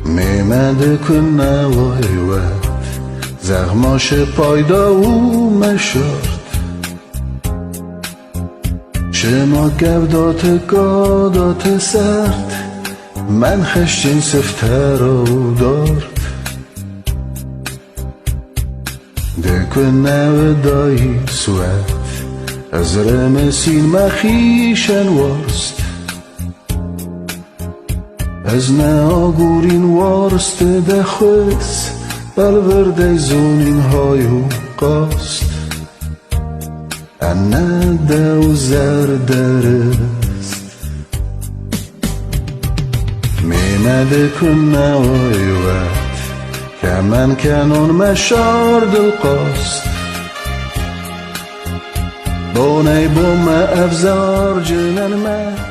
میمده کنه و حیوت زغماش پایدا و مشارد شما گودات گادات سرد من خشتین سفتر و دارد دکنه و دایی سوت از رمسین مخیشن وارست از ناگورین وارست دخوست بلورده زونین هایو قاست انه دو زردرست میمده کنه و ایوت که من کنون مشار دل قاست بونه بوم افزار جنن من